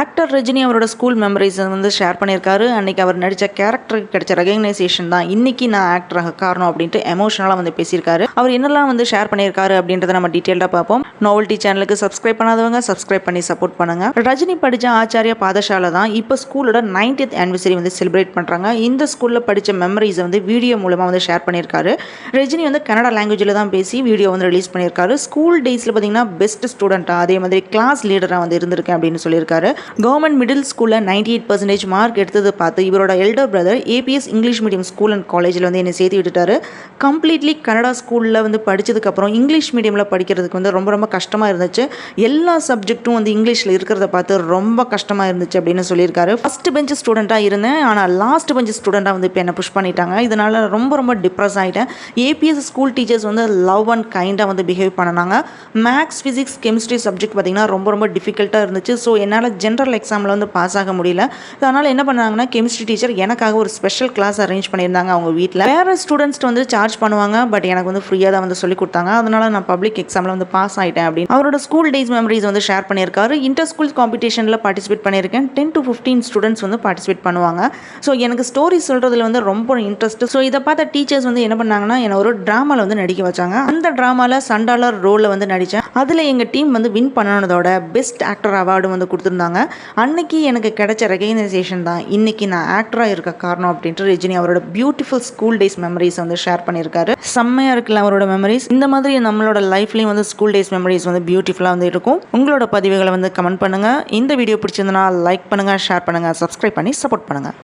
Actor Rajini அவரோட school memories வந்து share பண்ணியிருக்காரு. அன்றைக்கி அவர் நடித்த கேரக்டருக்கு கிடைச்ச ரெகக்னைசேஷன் தான் இன்றைக்கி நான் ஆக்டராக காரணம் அப்படின்ட்டு எமோஷனலாக வந்து பேசியிருக்காரு. அவர் என்னெல்லாம் வந்து ஷேர் பண்ணியிருக்காரு அப்படின்றத நம்ம டீட்டெயிலாக பார்ப்போம். நோவல்டி சேனலுக்கு சப்ஸ்கிரைப் பண்ணாதவங்க சப்ஸ்கிரைப் பண்ணி சப்போர்ட் பண்ணுங்க. ரஜினி படித்த ஆச்சாரியா பாதசாலை தான் இப்போ ஸ்கூலோட 90th anniversary வந்து செலிப்ரேட் பண்ணுறாங்க. இந்த ஸ்கூலில் படித்த மெமரிஸை வந்து வீடியோ மூலமாக வந்து ஷேர் பண்ணியிருக்காரு. ரஜினி வந்து கன்னடா லாங்குவேஜில் தான் பேசி வீடியோ வந்து ரிலீஸ் பண்ணியிருக்காரு. ஸ்கூல் டேஸில் பார்த்தீங்கன்னா பெஸ்ட் ஸ்டூடெண்ட்டாக அதே மாதிரி கிளாஸ் லீடராக வந்து இருந்திருக்கேன் அப்படின்னு சொல்லியிருக்காரு. கவர்மெண்ட் மிடில் ஸ்கூலில் 98% மார்க் எடுத்தது பார்த்து இவரோட elder brother ABS English medium school and காலேஜில் வந்து என்னை சேர்த்து விட்டுட்டாரு. கம்ப்ளீட்லி கன்னடா ஸ்கூலில் வந்து படித்ததுக்கப்புறம் இங்கிலீஷ் மீடியமில் படிக்கிறதுக்கு வந்து ரொம்ப ரொம்ப கஷ்டமாக இருந்துச்சு. எல்லா சப்ஜெக்ட்டும் வந்து இங்கிலீஷில் இருக்கிறத பார்த்து ரொம்ப கஷ்டமாக இருந்துச்சு அப்படின்னு சொல்லியிருக்காரு. ஃபஸ்ட் பெஞ்ச் ஸ்டூடெண்ட்டாக இருந்தேன், ஆனால் லாஸ்ட் பெஞ்ச் ஸ்டூடெண்ட்டாக வந்து இப்போ என்னை புஷ் பண்ணிட்டாங்க. இதனால் ரொம்ப ரொம்ப டிப்ரெஸ் ஆகிட்டேன். ஏபிஎஸ் ஸ்கூல் டீச்சர்ஸ் வந்து லவ் அண்ட் கைண்டாக வந்து பிஹேவ் பண்ணினாங்க. மேக்ஸ், ஃபிசிக்ஸ், கெமிஸ்ட்ரி சப்ஜெக்ட் பார்த்திங்கன்னா ரொம்ப ரொம்ப டிஃபிகல்ட்டாக இருந்துச்சு. ஸோ என்னால் ஜென்ரல் எக்ஸாமில் வந்து பாஸ் ஆக முடியல. அதனால் என்ன பண்ணாங்கன்னா கெமிஸ்ட்ரி டீச்சர் எனக்காக ஒரு ஸ்பெஷல் கிளாஸ் அரேஞ்ச் பண்ணியிருந்தாங்க அவங்க வீட்டில். வேறு ஸ்டூடெண்ட்ஸ் வந்து சார்ஜ் பண்ணுவாங்க, பட் எனக்கு வந்து ஃப்ரீயாக தான் வந்து சொல்லி கொடுத்தாங்க. அதனால் நான் பப்ளிக் எக்ஸாமில் வந்து பாஸ் ஆகிட்டேன் அப்படின்னு அவரோட ஸ்கூல் டேஸ் மெமரிஸ் வந்து ஷேர் பண்ணியிருக்காரு. இன்டர் ஸ்கூல் காம்படிஷனில் பார்ட்டிசிபேட் பண்ணியிருக்கேன். 10 to 15 ஸ்டூடெண்ட்ஸ் வந்து பார்ட்டிசிபேட் பண்ணுவாங்க. ஸோ எனக்கு ஸ்டோரி சொல்கிறதுல வந்து ரொம்ப இன்ட்ரெஸ்ட். ஸோ இதை பார்த்த டீச்சர்ஸ் வந்து என்ன பண்ணாங்கன்னா என்னை ஒரு ட்ராமாவில் வந்து நடிக்க வச்சாங்க. அந்த ட்ராமாவில் சண்டாலர் ரோலில் வந்து நடித்தேன். அதில் எங்கள் டீம் வந்து வின் பண்ணனதோட பெஸ்ட் ஆக்டர் அவார்டு வந்து கொடுத்துருந்தாங்க. அன்னைக்கு எனக்கு கிடைச்ச ரெகக்னைசேஷன் தான் இன்னைக்கு நான் ஆக்டராக இருக்க காரணம் அப்படின்ட்டு ரஜினி அவரோட பியூட்டிஃபுல் ஸ்கூல் டேஸ் மெமரிஸ் வந்து ஷேர் பண்ணியிருக்காரு. செம்மையாக இருக்குல்ல அவரோட மெமரிஸ். இந்த மாதிரி நம்மளோட லைஃப்லேயும் வந்து ஸ்கூல் டேஸ் மெமரிஸ் வந்து பியூட்டிஃபுல்லாக வந்து இருக்கும். உங்களோட பதிவுகளை வந்து கமெண்ட் பண்ணுங்கள். இந்த வீடியோ பிடிச்சிருந்தனா லைக் பண்ணுங்கள், ஷேர் பண்ணுங்கள், சப்ஸ்கிரைப் பண்ணி சப்போர்ட் பண்ணுங்கள்.